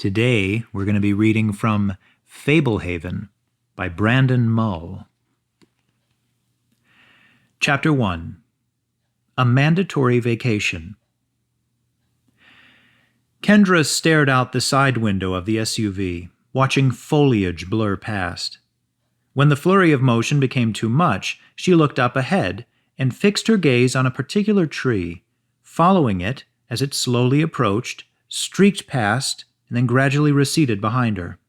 Today, we're going to be reading from Fablehaven by Brandon Mull. Chapter 1. A Mandatory Vacation. Kendra stared out the side window of the SUV, watching foliage blur past. When the flurry of motion became too much, she looked up ahead and fixed her gaze on a particular tree, following it as it slowly approached, streaked past, and then gradually receded behind her.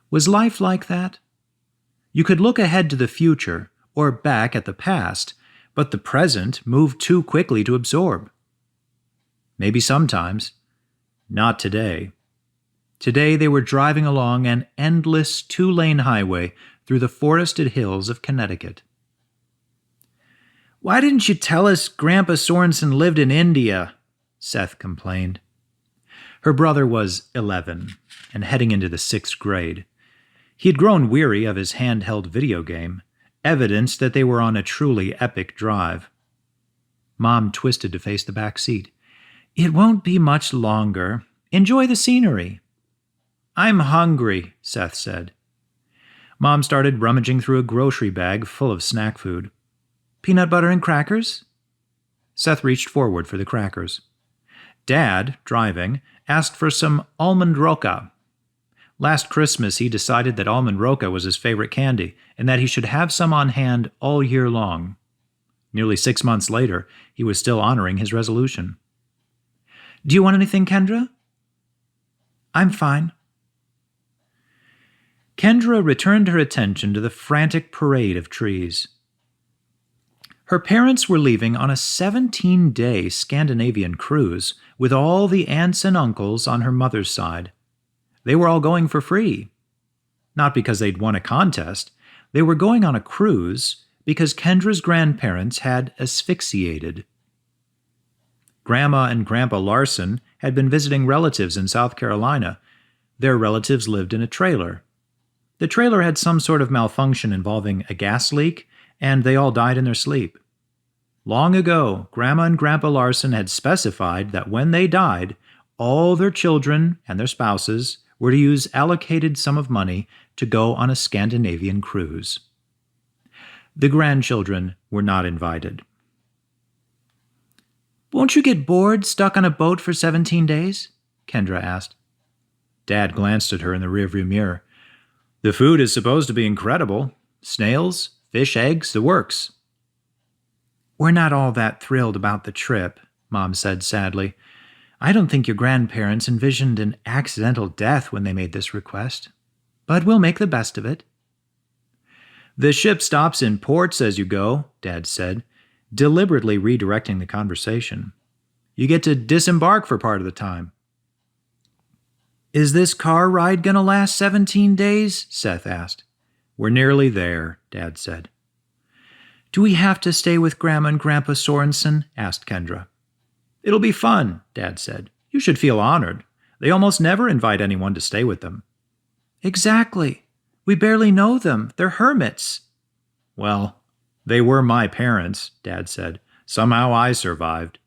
Was life like that? You could look ahead to the future or back at the past, but the present moved too quickly to absorb. Maybe sometimes. Not today. Today they were driving along an endless two-lane highway through the forested hills of Connecticut. "Why didn't you tell us Grandpa Sorensen lived in India?" Seth complained. Her brother was 11 and heading into the 6th grade. He had grown weary of his handheld video game, evidence that they were on a truly epic drive. Mom twisted to face the back seat. "It won't be much longer. Enjoy the scenery." "I'm hungry," Seth said. Mom started rummaging through a grocery bag full of snack food. "Peanut butter and crackers?" Seth reached forward for the crackers. Dad, driving, asked for some almond roca. Last Christmas he decided that almond roca was his favorite candy and that he should have some on hand all year long. Nearly 6 months later, he was still honoring his resolution. "Do you want anything, Kendra?" "I'm fine." Kendra returned her attention to the frantic parade of trees. Her parents were leaving on a 17-day Scandinavian cruise with all the aunts and uncles on her mother's side. They were all going for free. Not because they'd won a contest. They were going on a cruise because Kendra's grandparents had asphyxiated. Grandma and Grandpa Larson had been visiting relatives in South Carolina. Their relatives lived in a trailer. The trailer had some sort of malfunction involving a gas leak, and they all died in their sleep. Long ago, Grandma and Grandpa Larson had specified that when they died, all their children and their spouses were to use allocated sum of money to go on a Scandinavian cruise. The grandchildren were not invited. "Won't you get bored stuck on a boat for 17 days? Kendra asked. Dad glanced at her in the rearview mirror. "The food is supposed to be incredible. Snails, fish eggs, the works." "We're not all that thrilled about the trip," Mom said sadly. "I don't think your grandparents envisioned an accidental death when they made this request. But we'll make the best of it." "The ship stops in ports as you go," Dad said, deliberately redirecting the conversation. "You get to disembark for part of the time." "Is this car ride gonna last 17 days? Seth asked. "We're nearly there," Dad said. "Do we have to stay with Grandma and Grandpa Sorensen?" asked Kendra. "It'll be fun," Dad said. "You should feel honored. They almost never invite anyone to stay with them." "Exactly. We barely know them. They're hermits." "Well, they were my parents," Dad said. "Somehow I survived."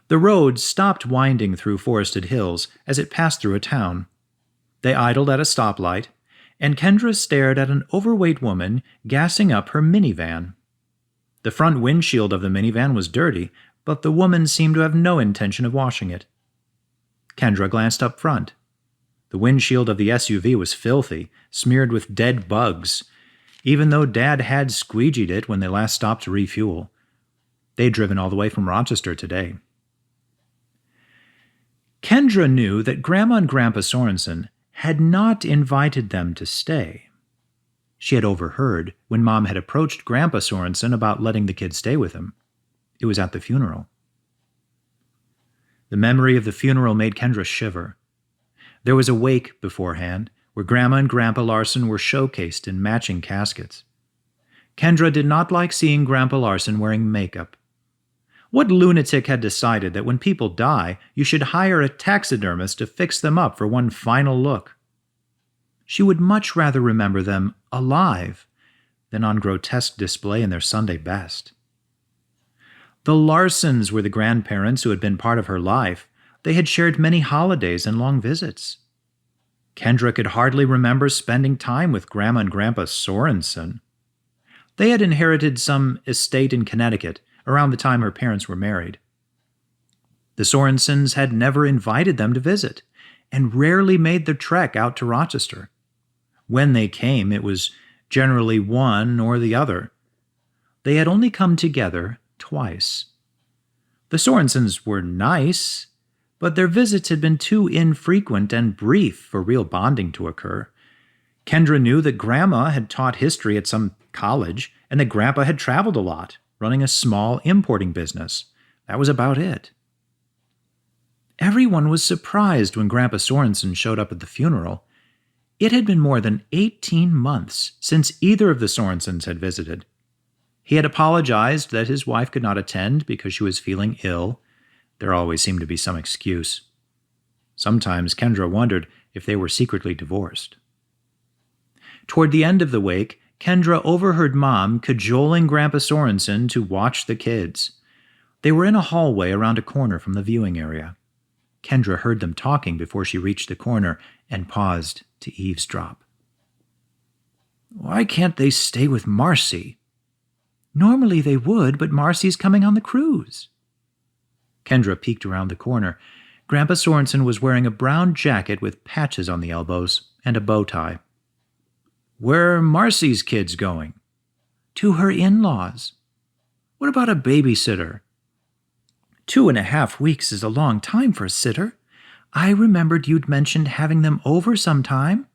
The road stopped winding through forested hills as it passed through a town. They idled at a stoplight, and Kendra stared at an overweight woman gassing up her minivan. The front windshield of the minivan was dirty, but the woman seemed to have no intention of washing it. Kendra glanced up front. The windshield of the SUV was filthy, smeared with dead bugs, even though Dad had squeegeed it when they last stopped to refuel. They'd driven all the way from Rochester today. Kendra knew that Grandma and Grandpa Sorensen had not invited them to stay. She had overheard when Mom had approached Grandpa Sorensen about letting the kids stay with him. It was at the funeral. The memory of the funeral made Kendra shiver. There was a wake beforehand, where Grandma and Grandpa Larson were showcased in matching caskets. Kendra did not like seeing Grandpa Larson wearing makeup. What lunatic had decided that when people die, you should hire a taxidermist to fix them up for one final look? She would much rather remember them alive than on grotesque display in their Sunday best. The Larsons were the grandparents who had been part of her life, They had shared many holidays and long visits. Kendra could hardly remember spending time with Grandma and Grandpa Sorensen. They had inherited some estate in Connecticut around the time her parents were married. The Sorensens had never invited them to visit, and rarely made the trek out to Rochester. When they came, it was generally one or the other. They had only come together twice. The Sorensens were nice, but their visits had been too infrequent and brief for real bonding to occur. Kendra knew that Grandma had taught history at some college, and that Grandpa had traveled a lot, running a small importing business. That was about it. Everyone was surprised when Grandpa Sorensen showed up at the funeral. It had been more than 18 months since either of the Sorensens had visited. He had apologized that his wife could not attend because she was feeling ill. There always seemed to be some excuse. Sometimes Kendra wondered if they were secretly divorced. Toward the end of the wake, Kendra overheard Mom cajoling Grandpa Sorensen to watch the kids. They were in a hallway around a corner from the viewing area. Kendra heard them talking before she reached the corner and paused to eavesdrop. "Why can't they stay with Marcy?" "Normally they would, but Marcy's coming on the cruise." Kendra peeked around the corner. Grandpa Sorensen was wearing a brown jacket with patches on the elbows and a bow tie. "Where are Marcy's kids going?" "To her in-laws." "What about a babysitter?" 2.5 weeks is a long time for a sitter. I remembered you'd mentioned having them over sometime."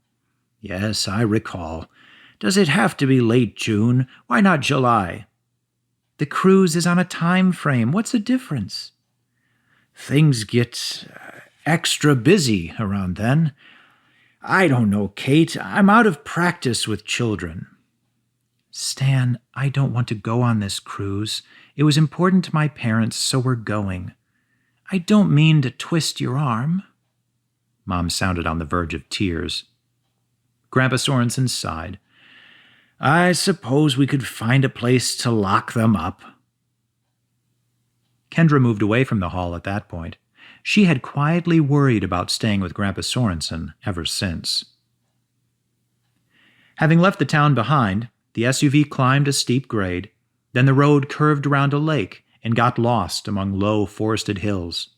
"Yes, I recall. Does it have to be late June? Why not July?" "The cruise is on a time frame. What's the difference?" "Things get extra busy around then. I don't know, Kate. I'm out of practice with children." "Stan, I don't want to go on this cruise. It was important to my parents, so we're going. I don't mean to twist your arm." Mom sounded on the verge of tears. Grandpa Sorensen sighed. "I suppose we could find a place to lock them up." Kendra moved away from the hall at that point. She had quietly worried about staying with Grandpa Sorensen ever since. Having left the town behind, the SUV climbed a steep grade. Then the road curved around a lake and got lost among low forested hills.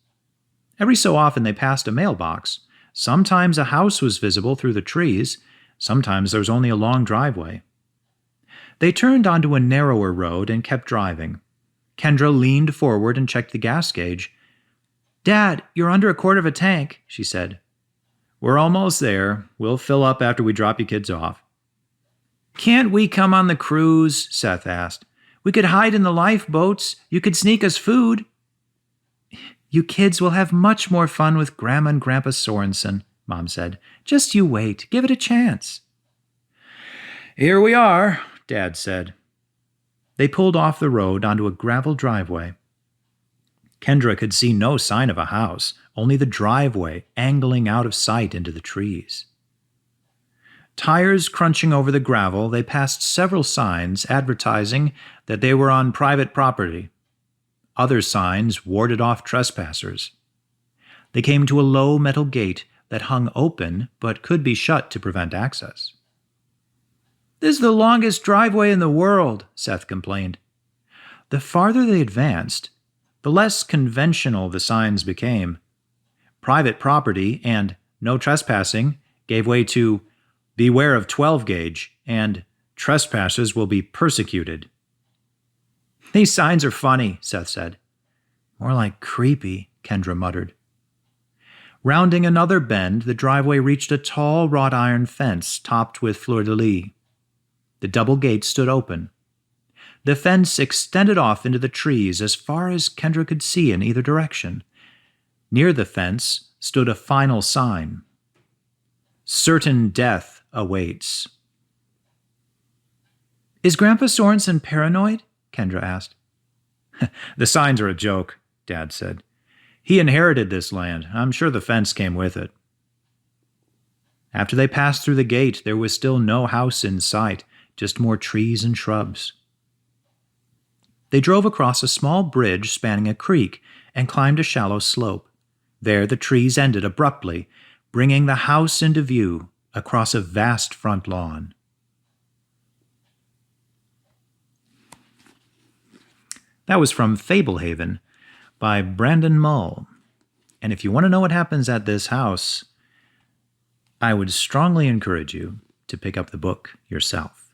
Every so often they passed a mailbox. Sometimes a house was visible through the trees. Sometimes there was only a long driveway. They turned onto a narrower road and kept driving. Kendra leaned forward and checked the gas gauge. "Dad, you're under 1/4 of a tank," she said. "We're almost there. We'll fill up after we drop you kids off." "Can't we come on the cruise?" Seth asked. "We could hide in the lifeboats. You could sneak us food." "You kids will have much more fun with Grandma and Grandpa Sorensen," Mom said. "Just you wait. Give it a chance." "Here we are," Dad said. They pulled off the road onto a gravel driveway. Kendra could see no sign of a house, only the driveway angling out of sight into the trees. Tires crunching over the gravel, they passed several signs advertising that they were on private property. Other signs warded off trespassers. They came to a low metal gate that hung open but could be shut to prevent access. "This is the longest driveway in the world," Seth complained. The farther they advanced, the less conventional the signs became. Private property and no trespassing gave way to beware of 12 gauge and trespassers will be persecuted. "These signs are funny," Seth said. "More like creepy," Kendra muttered. Rounding another bend, the driveway reached a tall wrought iron fence topped with fleur-de-lis. The double gate stood open. The fence extended off into the trees as far as Kendra could see in either direction. Near the fence stood a final sign. "Certain death awaits." "Is Grandpa Sorensen paranoid?" Kendra asked. "The signs are a joke," Dad said. "He inherited this land. I'm sure the fence came with it." After they passed through the gate, there was still no house in sight, just more trees and shrubs. They drove across a small bridge spanning a creek and climbed a shallow slope. There the trees ended abruptly, bringing the house into view across a vast front lawn. That was from Fablehaven by Brandon Mull. And if you want to know what happens at this house, I would strongly encourage you to pick up the book yourself.